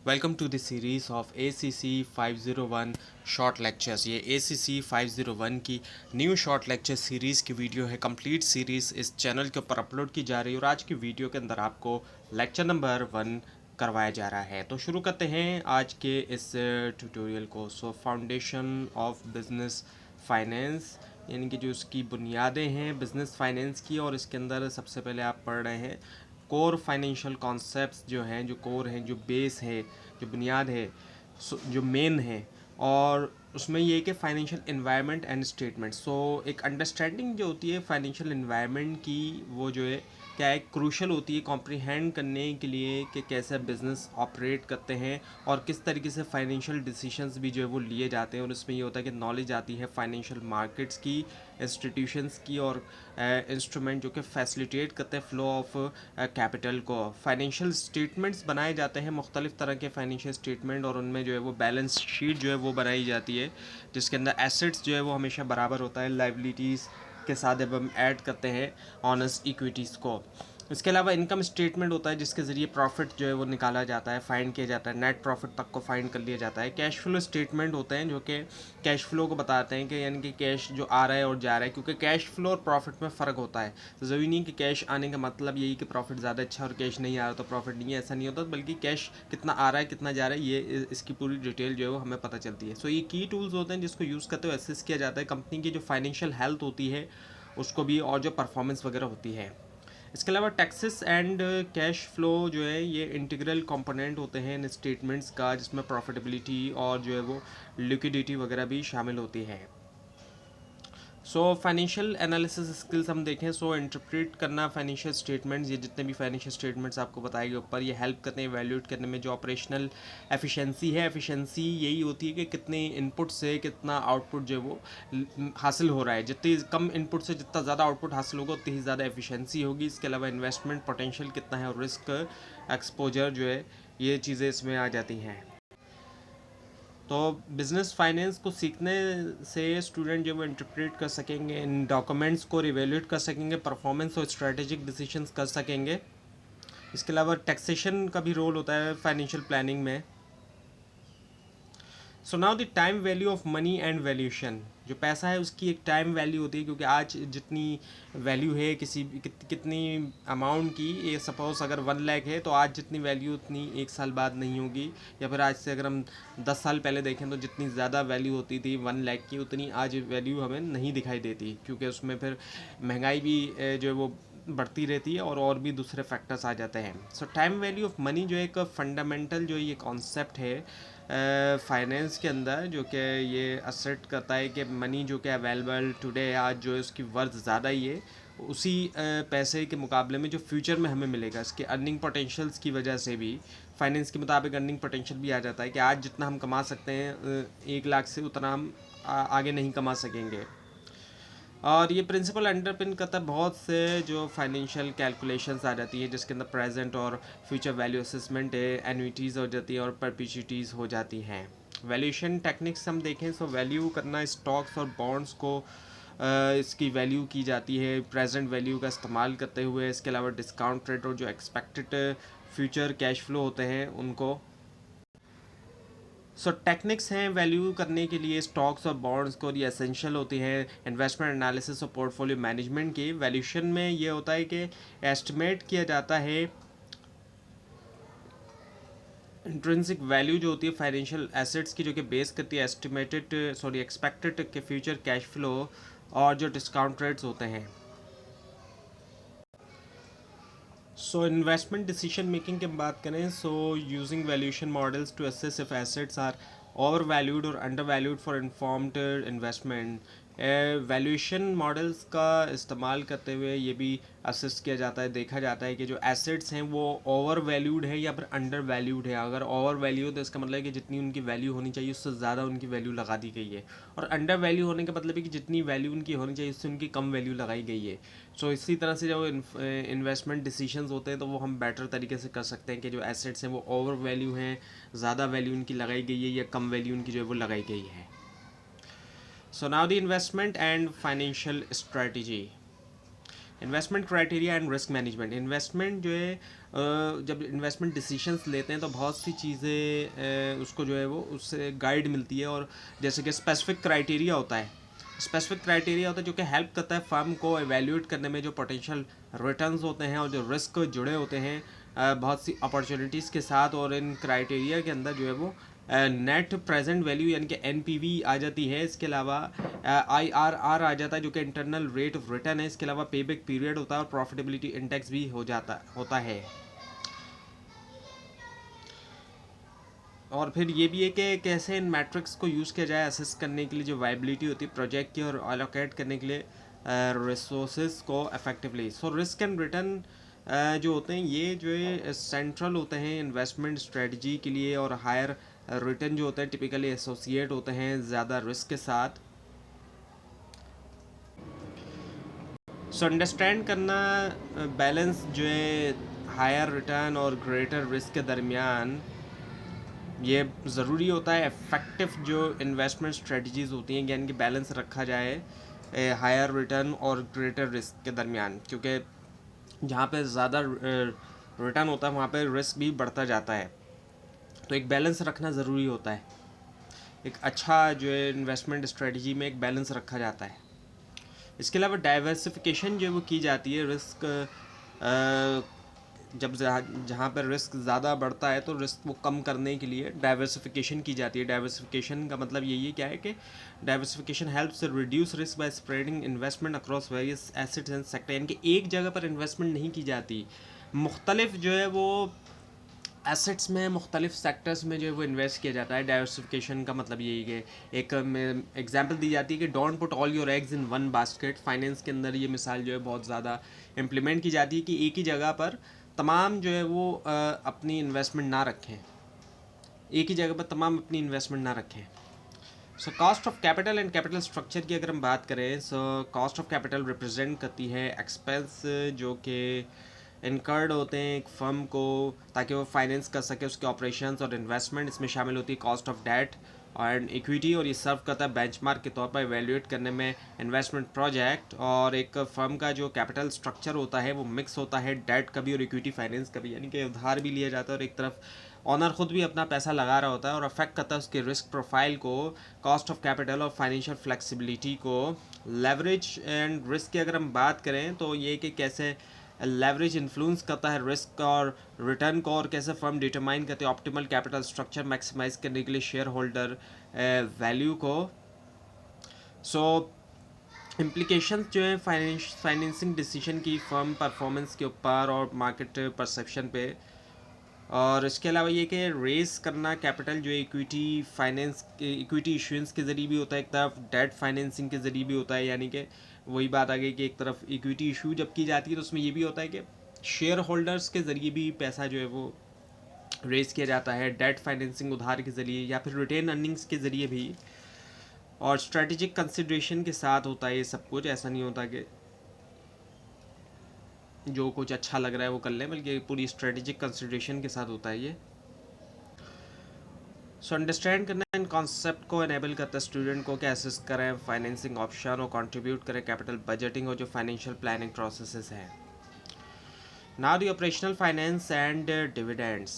Welcome to the series of ACC 501 short lectures. ये ACC 501 की new short lecture series की video है। Complete series इस channel के ऊपर अपलोड की जा रही है और आज की वीडियो के अंदर आपको लेक्चर नंबर 1 करवाया जा रहा है। तो शुरू करते हैं आज के इस ट्यूटोरियल को। सो फाउंडेशन ऑफ बिजनेस फाइनेंस, यानी कि जो उसकी बुनियादें हैं बिज़नेस फाइनेंस की, और इसके अंदर सबसे पहले आप पढ़ रहे हैं कोर फाइनेंशियल कॉन्सेप्ट्स जो हैं, जो कोर हैं, जो बेस है, जो बुनियाद है, जो मेन है। और उसमें ये है कि फाइनेंशियल इन्वायरमेंट एंड स्टेटमेंट। सो एक अंडरस्टैंडिंग जो होती है फाइनेंशियल इन्वायरमेंट की, वो जो है क्या है, क्रूशल होती है कॉम्प्रिहेंड करने के लिए कि कैसे बिज़नेस ऑपरेट करते हैं और किस तरीके से फाइनेंशियल डिसीजंस भी जो है वो लिए जाते हैं। और उसमें ये होता है कि नॉलेज आती है फाइनेंशियल मार्केट्स की, इंस्टीट्यूशंस की, और इंस्ट्रूमेंट जो कि फैसिलिटेट करते हैं फ्लो ऑफ कैपिटल को। फाइनेंशियल स्टेटमेंट्स बनाए जाते हैं, मुख्तलिफ तरह के फाइनेंशियल स्टेटमेंट, और उनमें जो है वो बैलेंस शीट जो है वो बनाई जाती है, जिसके अंदर एसेट्स जो है वो हमेशा बराबर होता है लाइबिलिटीज़ के साथ जब हम ऐड करते हैं ऑनर्स इक्विटीज़ को। इसके अलावा इनकम स्टेटमेंट होता है जिसके ज़रिए प्रॉफिट जो है वो निकाला जाता है, फाइंड किया जाता है, नेट प्रॉफिट तक को फाइंड कर लिया जाता है। कैश फ्लो स्टेटमेंट होते हैं जो कि कैश फ्लो को बताते हैं कि यानी कि कैश जो आ रहा है और जा रहा है, क्योंकि कैश फ्लो और प्रॉफिट में फ़र्क होता है। तो ज़रूरी नहीं कि कैश आने का मतलब यही कि प्रॉफिट ज़्यादा अच्छा और कैश नहीं आ रहा तो प्रॉफिट नहीं है, ऐसा नहीं होता, बल्कि कैश कितना आ रहा है कितना जा रहा है ये इसकी पूरी डिटेल जो है वो हमें पता चलती है। सो ये की टूल्स होते हैं जिसको यूज़ करते हुए असेस किया जाता है कंपनी की जो फाइनेंशियल हेल्थ होती है उसको भी, और जो परफॉर्मेंस वगैरह होती है। इसके अलावा टैक्सेस एंड कैश फ्लो जो है ये इंटीग्रल कंपोनेंट होते हैं इन स्टेटमेंट्स का, जिसमें प्रॉफिटेबिलिटी और जो है वो लिक्विडिटी वगैरह भी शामिल होती है। सो फाइनेंशियल एनालिसिस स्किल्स हम देखें, सो इंटरप्रेट करना फाइनेंशियल स्टेटमेंट्स, ये जितने भी फाइनेंशियल स्टेटमेंट्स आपको बताए गए ऊपर, ये हेल्प करते हैं इवैल्यूएट करने में जो ऑपरेशनल एफिशिएंसी है। एफिशिएंसी यही होती है कि कितने इनपुट से कितना आउटपुट जो है वो हासिल हो रहा है। जितनी कम इनपुट से जितना ज़्यादा आउटपुट हासिल होगा उतनी ही ज़्यादा एफिशिएंसी होगी। इसके अलावा इन्वेस्टमेंट पोटेंशियल कितना है और रिस्क एक्सपोजर जो है, ये चीज़ें इसमें आ जाती हैं। तो बिज़नेस फाइनेंस को सीखने से स्टूडेंट जो वो इंटरप्रेट कर सकेंगे, इन डॉक्यूमेंट्स को रिवेल्यूट कर सकेंगे, परफॉर्मेंस और स्ट्रेटेजिक डिसीजंस कर सकेंगे। इसके अलावा टैक्सेशन का भी रोल होता है फाइनेंशियल प्लानिंग में। So now the time value of money and valuation, जो पैसा है उसकी एक टाइम वैल्यू होती है, क्योंकि आज जितनी वैल्यू है किसी कितनी अमाउंट की, ये सपोज अगर 1 लाख है तो आज जितनी वैल्यू उतनी 1 साल बाद नहीं होगी। या फिर आज से अगर हम 10 साल पहले देखें तो जितनी ज़्यादा वैल्यू होती थी 1 लाख की, उतनी आज वैल्यू हमें नहीं दिखाई देती, क्योंकि उसमें फिर महंगाई भी जो है वो बढ़ती रहती है और भी दूसरे फैक्टर्स आ जाते हैं। सो टाइम वैल्यू ऑफ मनी जो एक फंडामेंटल जो ये कॉन्सेप्ट है फाइनेंस के अंदर, जो कि ये असर्ट करता है कि मनी जो कि अवेलेबल टुडे है, आज जो है उसकी वर्थ ज़्यादा ही है उसी पैसे के मुकाबले में जो फ्यूचर में हमें मिलेगा, इसके अर्निंग पोटेंशियल्स की वजह से भी फाइनेंस के मुताबिक अर्निंग पोटेंशियल भी आ जाता है कि आज जितना हम कमा सकते हैं 1 लाख से, उतना हम आगे नहीं कमा सकेंगे। और ये प्रिंसिपल अंडरपिन करता है बहुत से जो फाइनेंशियल कैलकुलेशंस आ जाती है, जिसके अंदर प्रेजेंट और फ्यूचर वैल्यू असेसमेंट है, एन्युइटीज़ हो जाती है और परपिचुइटीज़ हो जाती हैं। वैल्यूएशन टेक्निक्स हम देखें, सो वैल्यू करना स्टॉक्स और बॉन्ड्स को इसकी वैल्यू की जाती है प्रेजेंट वैल्यू का इस्तेमाल करते हुए। इसके अलावा डिस्काउंट रेट और जो एक्सपेक्टेड फ्यूचर कैश फ्लो होते हैं उनको। सो टेक्निक्स हैं वैल्यू करने के लिए स्टॉक्स और बॉन्ड्स को, ये एसेंशियल होती है इन्वेस्टमेंट एनालिसिस और पोर्टफोलियो मैनेजमेंट की। वैल्यूशन में ये होता है कि एस्टिमेट किया जाता है इंट्रिंसिक वैल्यू जो होती है फाइनेंशियल एसेट्स की, जो कि बेस करती है एक्सपेक्टेड के फ्यूचर कैश फ्लो और जो डिस्काउंट रेट्स होते हैं। सो इन्वेस्टमेंट डिसीजन मेकिंग की हम बात करें, so using valuation models to assess if assets are overvalued और undervalued for informed investment. Valuation models का इस्तेमाल करते हुए ये भी असेस किया जाता है, देखा जाता है कि जो एसेट्स हैं वो ओवर वैल्यूड है या फिर अंडर वैल्यूड है। अगर ओवर वैल्यू है तो इसका मतलब है कि जितनी उनकी वैल्यू होनी चाहिए उससे ज़्यादा उनकी वैल्यू लगा दी गई है, और अंडर वैल्यू होने का मतलब है कि जितनी वैल्यू उनकी होनी चाहिए उससे उनकी कम वैल्यू लगाई गई है। सो इसी तरह से जो इन्वेस्टमेंट डिसीजंस होते हैं तो वो हम बेटर तरीके से कर सकते हैं कि जो एसेट्स हैं वो ओवर वैल्यू हैं, ज़्यादा वैल्यू उनकी लगाई गई है, या कम वैल्यू उनकी जो है वो लगाई गई है। So now the investment and financial strategy. Investment criteria and risk management. Investment जो है जब इन्वेस्टमेंट डिसीजंस लेते हैं तो बहुत सी चीज़ें उसको जो है वो उससे गाइड मिलती है, और जैसे कि स्पेसिफिक क्राइटेरिया होता है, स्पेसिफिक क्राइटेरिया होता है जो कि हेल्प करता है फर्म को एवेल्यूएट करने में जो पोटेंशियल रिटर्न्स होते हैं और जो रिस्क जुड़े होते हैं बहुत सी अपॉर्चुनिटीज़ के साथ। और इन क्राइटेरिया के अंदर जो है वो नेट प्रेजेंट वैल्यू यानी कि एनपीवी आ जाती है। इसके अलावा आईआरआर आ जाता है जो कि इंटरनल रेट ऑफ रिटर्न है। इसके अलावा पेबैक पीरियड होता है और प्रॉफिटेबिलिटी इंडेक्स भी होता है। और फिर ये भी है कि कैसे इन मैट्रिक्स को यूज़ किया जाए असेस करने के लिए जो वाइबिलिटी होती है प्रोजेक्ट की, और एलोकेट करने के लिए रिसोर्सेज को effectively. So risk and return जो होते हैं ये जो है सेंट्रल होते हैं इन्वेस्टमेंट स्ट्रेटजी के लिए, और हायर रिटर्न जो होते हैं टिपिकली एसोसिएट होते हैं ज़्यादा रिस्क के साथ। सो अंडरस्टैंड करना बैलेंस जो है हायर रिटर्न और ग्रेटर रिस्क के दरमियान ये ज़रूरी होता है। इफ़ेक्टिव जो इन्वेस्टमेंट स्ट्रेटजीज़ होती हैं यानी कि बैलेंस रखा जाए हायर रिटर्न और ग्रेटर रिस्क के दरमियान, क्योंकि जहाँ पे ज़्यादा रिटर्न होता है वहाँ पे रिस्क भी बढ़ता जाता है। तो एक बैलेंस रखना ज़रूरी होता है। एक अच्छा जो है इन्वेस्टमेंट स्ट्रेटजी में एक बैलेंस रखा जाता है। इसके अलावा डाइवर्सिफिकेशन जो वो की जाती है रिस्क जब जहाँ पर रिस्क ज़्यादा बढ़ता है तो रिस्क वो कम करने के लिए डाइवर्सिफिकेशन की जाती है। डाइवर्सिफिकेशन का मतलब यही क्या है कि diversification helps reduce risk by spreading investment across various assets and sector, यानी कि एक जगह पर इन्वेस्टमेंट नहीं की जाती, मुख्तलिफ जो है वो एसेट्स में मुख्तलिफ सेक्टर्स में जो है वो इन्वेस्ट किया जाता है। डाइवर्सिफिकेशन का मतलब यही है। एक एग्जांपल दी जाती है कि don't put all your eggs in one basket. Finance के अंदर ये मिसाल जो है बहुत ज़्यादा इम्प्लीमेंट की जाती है कि एक ही जगह पर तमाम जो है वो अपनी इन्वेस्टमेंट ना रखें, एक ही जगह पर तमाम अपनी इन्वेस्टमेंट ना रखें। So cost of capital and capital structure की अगर हम बात करें, so cost of capital represent करती है एक्सपेंस जो कि इनकर्ड होते हैं एक फर्म को ताकि वो फाइनेंस कर सके उसके ऑपरेशंस और इन्वेस्टमेंट। इसमें शामिल होती है cost of debt and equity, और ये सर्व करता है बेंचमार्क के तौर पर इवेल्युएट करने में इन्वेस्टमेंट प्रोजेक्ट। और एक फर्म का जो कैपिटल स्ट्रक्चर होता है वो मिक्स होता है डेट का भी और इक्विटी फाइनेंस का भी, यानी कि उधार भी लिया जाता है और एक तरफ ऑनर खुद भी अपना पैसा लगा रहा होता है, और अफेक्ट करता है उसके रिस्क प्रोफाइल को, कॉस्ट ऑफ कैपिटल और फाइनेंशियल फ्लेक्सिबिलिटी को। लेवरेज एंड रिस्क की अगर हम बात करें तो ये कि कैसे लेवरेज इन्फ्लुएंस करता है रिस्क और रिटर्न को, और कैसे फर्म डिटरमाइन करते हैं ऑप्टिमल कैपिटल स्ट्रक्चर मैक्सिमाइज करने के लिए शेयर होल्डर वैल्यू को। सो इम्प्लीकेशन जो है फाइनेंसिंग डिसीजन की फर्म परफॉर्मेंस के ऊपर और मार्केट परसेप्शन पे। और इसके अलावा ये कि रेस करना कैपिटल जो इक्विटी फाइनेंस इक्विटी इशुएंस के ज़रिए भी होता है, एक तरफ डेट फाइनेंसिंग के ज़रिए भी होता है, यानी कि वही बात आ गई कि एक तरफ इक्विटी इशू जब की जाती है तो उसमें ये भी होता है कि शेयर होल्डर्स के ज़रिए भी पैसा जो है वो रेस किया जाता है, डेट फाइनेंसिंग उधार के ज़रिए या फिर रिटेन अर्निंग्स के ज़रिए भी। और स्ट्रेटेजिक कंसिड्रेशन के साथ होता है ये सब कुछ, ऐसा नहीं होता कि जो कुछ अच्छा लग रहा है वो कर लें, बल्कि पूरी स्ट्रेटेजिक कंसिड्रेशन के साथ होता है ये। सो अंडरस्टैंड करना इन कॉन्सेप्ट को एनेबल करता है स्टूडेंट को कि असेस करें फाइनेंसिंग ऑप्शन और कंट्रीब्यूट करें कैपिटल बजटिंग और जो फाइनेंशियल प्लानिंग प्रोसेसेस हैं। Now the operational finance and dividends.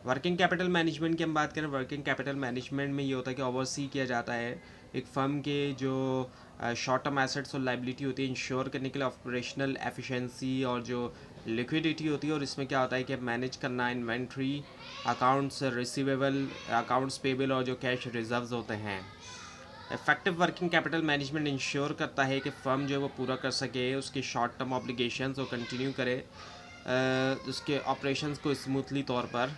Working capital management की हम बात करें, वर्किंग कैपिटल मैनेजमेंट में ये होता है कि ओवरसी किया जाता है एक फर्म के जो शॉर्ट टर्म एसेट्स और लाइबिलिटी होती है इंश्योर करने के लिए ऑपरेशनल एफिशिएंसी और जो लिक्विडिटी होती है। और इसमें क्या होता है कि मैनेज करना inventory, accounts receivable, accounts payable और जो कैश रिजर्व्स होते हैं। Effective working capital management ensure करता है कि फर्म जो है वो पूरा कर सके उसके शॉर्ट टर्म ऑब्लिगेशंस और कंटिन्यू करे उसके ऑपरेशंस को स्मूथली तौर पर।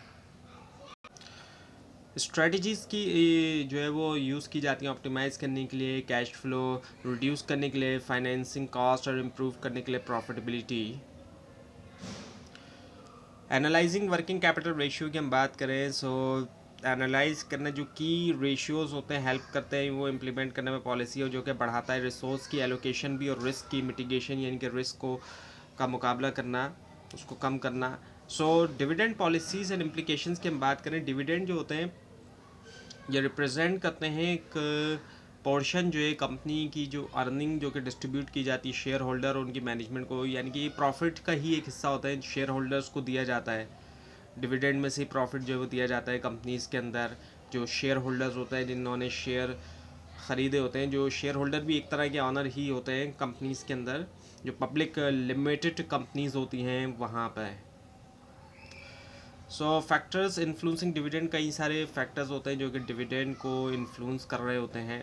स्ट्रेटजीज़ की जो है वो यूज़ की जाती हैं ऑप्टिमाइज़ करने के लिए कैश फ्लो, रिड्यूस करने के लिए फाइनेंसिंग कॉस्ट और इम्प्रूव करने के लिए profitability. Analysing working capital ratio की हम बात करें, सो एनालाइज करना जो की रेशियोज़ होते हैं हेल्प करते हैं वो इम्प्लीमेंट करने में पॉलिसी, और जो कि बढ़ाता है रिसोर्स की एलोकेशन भी और रिस्क की मिटिगेशन, यानी कि रिस्क को का मुकाबला करना, उसको कम करना। So dividend policies and implications की हम बात करें, डिविडेंड जो होते हैं ये रिप्रेजेंट करते हैं एक पोर्शन जो है कंपनी की जो अर्निंग जो कि डिस्ट्रीब्यूट की जाती है शेयर होल्डर और उनकी मैनेजमेंट को, यानी कि ये प्रॉफिट का ही एक हिस्सा होता है, शेयर होल्डर्स को दिया जाता है। डिविडेंड में से प्रॉफिट जो है वो दिया जाता है कंपनीज़ के अंदर। जो शेयर होल्डर्स होते हैं जिन्होंने शेयर ख़रीदे होते हैं, जो शेयर होल्डर भी एक तरह के ऑनर ही होते हैं कंपनीज़ के अंदर, जो पब्लिक लिमिटेड कंपनीज़ होती हैं वहाँ पर। सो फैक्टर्स इन्फ्लुएंसिंग डिविडेंड, कई सारे फैक्टर्स होते हैं जो कि डिविडेंड को इन्फ्लुएंस कर रहे होते हैं।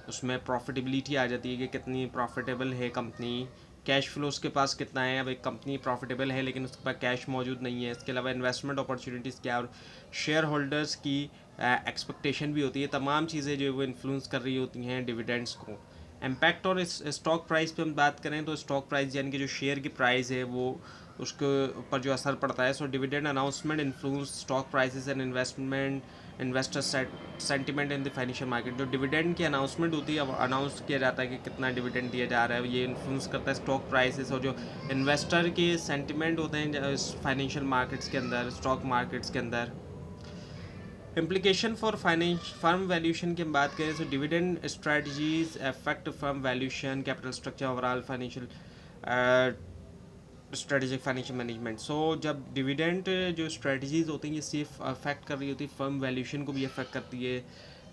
उसमें प्रॉफिटेबिलिटी आ जाती है कि कितनी प्रॉफिटेबल है कंपनी, कैश फ्लो उसके पास कितना है। अब एक कंपनी प्रॉफिटेबल है लेकिन उसके पास कैश मौजूद नहीं है। इसके अलावा इन्वेस्टमेंट अपॉर्चुनिटीज़ क्या, और शेयर होल्डर्स की एक्सपेक्टेशन भी होती है। तमाम चीज़ें जो है वो इन्फ्लुएंस कर रही होती हैं डिविडेंड्स को। इम्पैक्ट और इस स्टॉक प्राइस पे हम बात करें तो स्टॉक प्राइस यानी कि जो शेयर की प्राइस है वो उसके ऊपर जो असर पड़ता है। So dividend announcement influence stock prices and investor sentiment in the financial market. जो डिविडेंड की अनाउंसमेंट होती है, अब अनाउंस किया जाता है कि कितना डिविडेंड दिया जा रहा है, ये इन्फ्लुएंस करता है स्टॉक प्राइसेस। और जो इन्वेस्टर के सेंटिमेंट होते हैं फाइनेंशियल मार्केट्स के अंदर, स्टॉक मार्केट्स के अंदर। Implication for finance firm valuation की हम बात करें तो dividend strategies affect firm valuation, capital structure, overall financial strategic financial management. So जब डिविडेंड जो स्ट्रेटजीज होती हैं ये सिर्फ अफेक्ट कर रही होती है, फर्म वैल्यूशन को भी अफेक्ट करती है।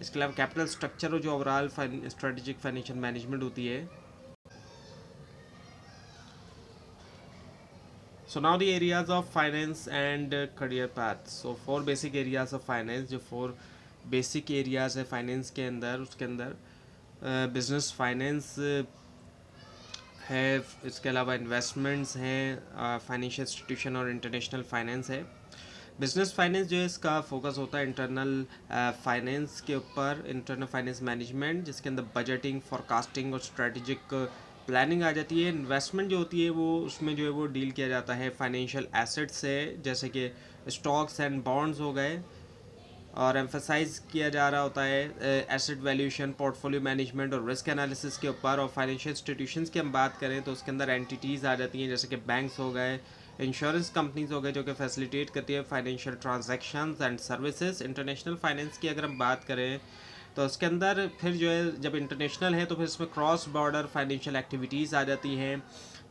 इसके अलावा कैपिटल स्ट्रक्चर और जो ओवरऑल स्ट्रेटेजिक फाइनेंशियल मैनेजमेंट होती है। So now the areas of finance and career paths. So four basic areas of finance, जो four basic areas है finance के अंदर, उसके अंदर बिजनेस फाइनेंस है, इसके अलावा इन्वेस्टमेंट्स हैं, फाइनेंशियल इंस्टीट्यूशन और इंटरनेशनल फाइनेंस है। बिजनेस फाइनेंस जो है इसका फोकस होता है इंटरनल फाइनेंस के ऊपर, इंटरनल फाइनेंस मैनेजमेंट, जिसके अंदर बजटिंग, फोरकास्टिंग और स्ट्रेटेजिक प्लानिंग आ जाती है। इन्वेस्टमेंट जो होती है वो उसमें जो है वो डील किया जाता है फाइनेंशियल एसेट्स से, जैसे कि स्टॉक्स एंड बॉन्ड्स हो गए, और एम्फसाइज किया जा रहा होता है एसेट वैल्यूएशन, पोर्टफोलियो मैनेजमेंट और रिस्क एनालिसिस के ऊपर। और फाइनेंशियल इंस्टीट्यूशंस की हम बात करें तो उसके अंदर एंटिटीज़ आ जाती हैं, जैसे कि बैंक्स हो गए, इंश्योरेंस कंपनीज हो गए, जो कि फैसिलिटेट करती है financial transactions and services. International finance की अगर हम बात करें तो उसके अंदर फिर जो है जब इंटरनेशनल है तो फिर इसमें क्रॉस बॉर्डर फाइनेंशियल एक्टिविटीज़ आ जाती हैं,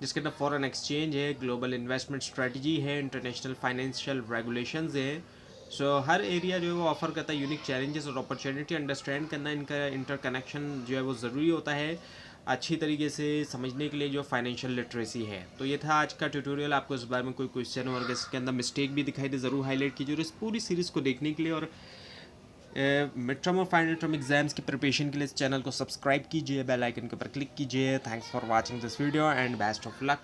जिसके अंदर फॉरेन एक्सचेंज है, ग्लोबल इन्वेस्टमेंट स्ट्रेटजी है, इंटरनेशनल फाइनेंशियल रेगुलेशंस है। सो हर एरिया जो है वो ऑफर करता है यूनिक चैलेंजेस और अपॉर्चुनिटी। अंडरस्टैंड करना इनका इंटरकनेक्शन जो है वो ज़रूरी होता है अच्छी तरीके से समझने के लिए जो फाइनेंशियल लिटरेसी है। तो ये था आज का ट्यूटोरियल। आपको इस बारे में कोई क्वेश्चन और इसके अंदर मिस्टेक भी दिखाई दे ज़रूर हाईलाइट कीजिए। और इस पूरी सीरीज़ को देखने के लिए और मिड टर्म और फाइनल टर्म एग्जाम्स की प्रिपरेशन के लिए इस चैनल को सब्सक्राइब कीजिए, बेल आइकन के ऊपर क्लिक कीजिए। Thanks for watching this video and best of luck.